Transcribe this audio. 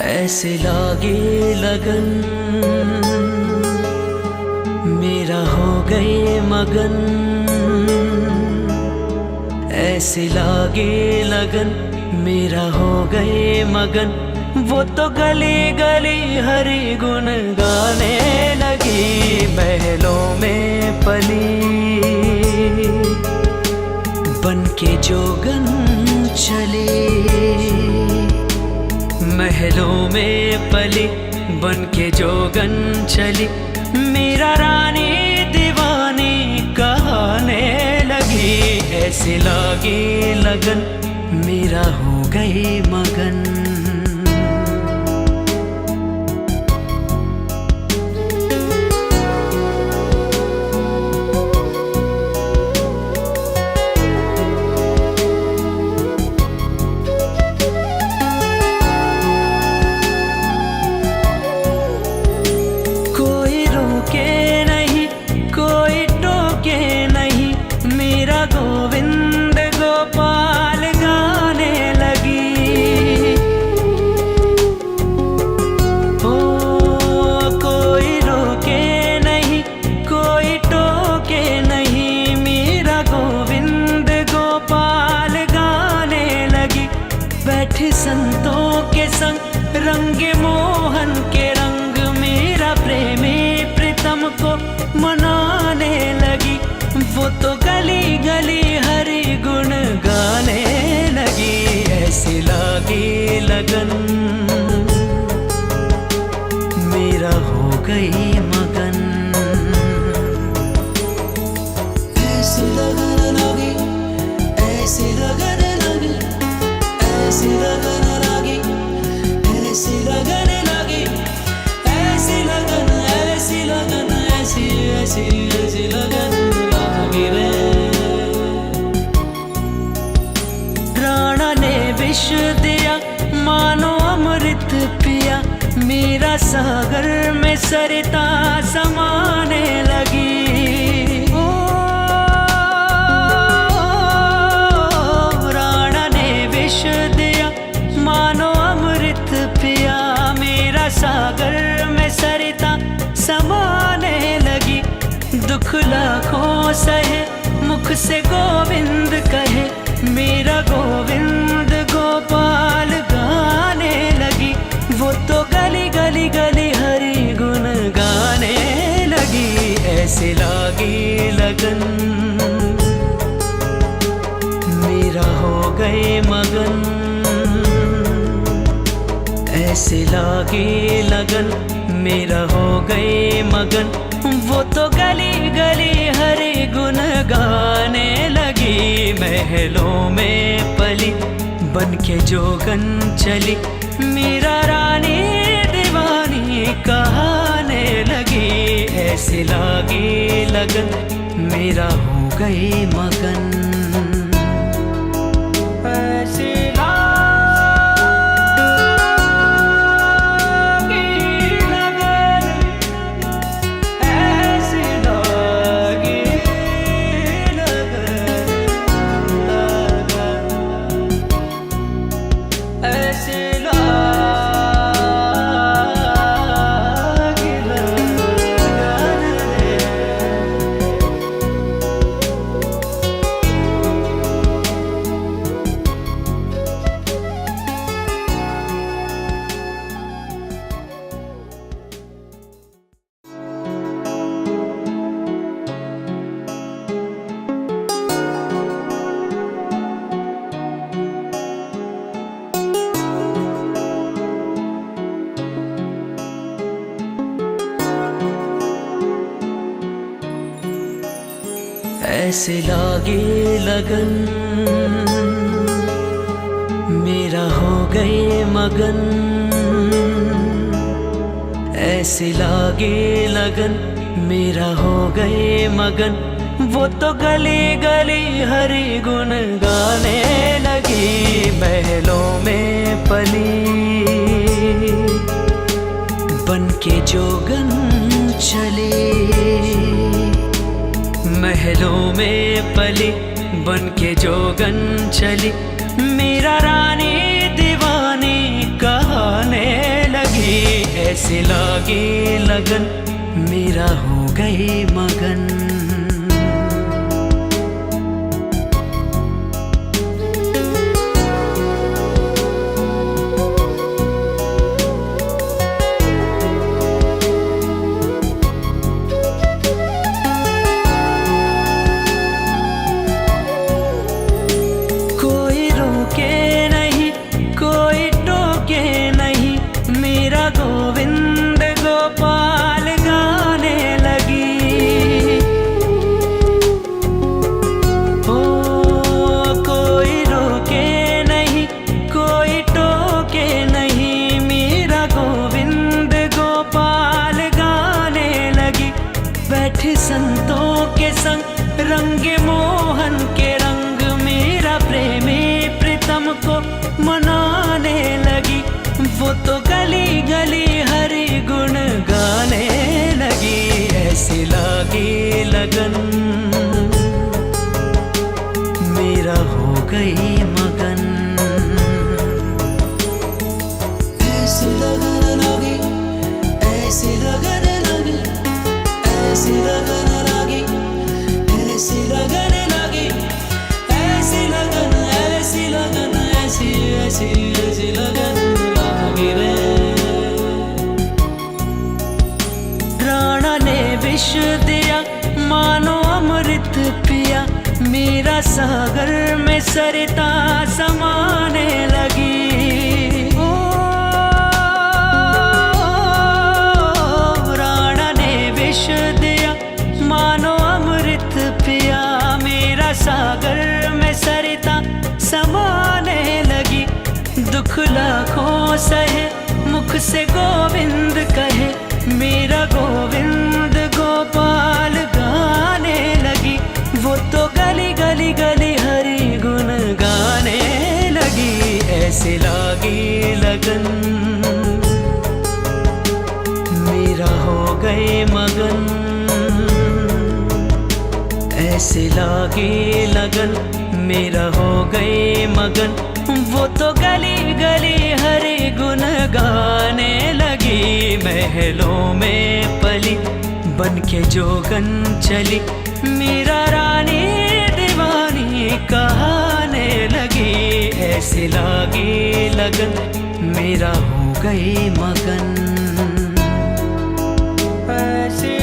ऐसे लागे लगन मेरा हो गए मगन। ऐसे लागे लगन मेरा हो गए मगन। वो तो गली गली हरि गुण गाने लगी। महलों में पली बन के जोगन चली। महलों में पली बन के जोगन चली। मेरा रानी दीवानी कहने लगी। ऐसे लागे लगन मेरा हो गई मगन। गोविंद गोपाल गाने लगी। ओ कोई रोके नहीं कोई टोके नहीं। मेरा गोविंद गोपाल गाने लगी। बैठे संतों के संग रंगे मोहन के रंग। मेरा प्रेमी प्रीतम को मनाने लगी। वो तो गली गली हरि गुण गाने लगी। ऐसे लागे लगन मेरा हो गई मगन। ऐसे लगन लगी ऐसे लगन लगी ऐसे लगन लगी ऐसे लगन लगी ऐसी लगन ऐसी लगन ऐसी ऐसी ऐसी लगन। राणा ने विष दिया मानो अमृत पिया। मेरा सागर में सरिता समाने लगी। ओ राणा ने विष दिया मानो अमृत पिया। मेरा सागर में सरिता समाने लगी। दुख लाखों सहे मुख से गोविंद कहे। मेरा गोविंद गोपाल गाने लगी। वो तो गली गली गली हरि गुण गाने लगी। ऐसे लागी लगन मेरा हो गए मगन। ऐसे लागे लगन मेरा हो गए मगन। वो तो गली गली हरि गुण गाने लगी। महलों में पली बन के जोगन चली। मेरा रानी दीवानी कहने लगी। ऐसे लागे लगन मेरा हो गई मगन। ऐसे ऐसे लागे लगन मेरा हो गए मगन। ऐसे लागे लगन मेरा हो गए मगन। वो तो गली गली हरि गुण गाने लगी। महलों में पली बन के जोगन चली। महलों में पली बन के जोगन चली। मेरा रानी दीवानी कहने ऐसे लागे लगन मेरा हो गए मगन। कोई रोके नहीं कोई टोके नहीं, मेरा गोविंद गोपाल गाने लगी। ओ कोई रोके नहीं कोई टोके नहीं, मेरा गोविंद गोपाल गाने लगी। बैठे संतों के संग रंगे मोहन के रंग, मेरा प्रेमी प्रीतम को मनाने लगी। वो तो गली गली हरि गुण गाने लगी। ऐसे लागे लगन मेरा हो गई मगन। ऐसे लगन लगी ऐसे लगन लगी ऐसे लगन लगी ऐसे लगन लगी ऐसी लगन ऐसी लगन ऐसी ऐसी ऐसी लगन लगी रे। राणा ने विष दिया मानो अमृत पिया, मेरा सागर में सरिता समाने लगी। ओ राणा ने विष दिया मानो अमृत पिया, मेरा सागर में सरिता समाने लगी। दुख लाखों सहे मुख से गोविंद कहे, मेरा गोविंद गोपाल गाने लगी। वो तो गली गली गली हरि गुण गाने लगी। ऐसे लागी लगन मेरा हो गए मगन। ऐसे लागे लगन मेरा हो गए मगन। वो तो गली गली हरि गुण गाने लगी। महलों में पली बन के जोगन चली, मेरा रानी दीवानी कहाने लगी। ऐसे लागे लगन मेरा हो गए मगन। ऐसे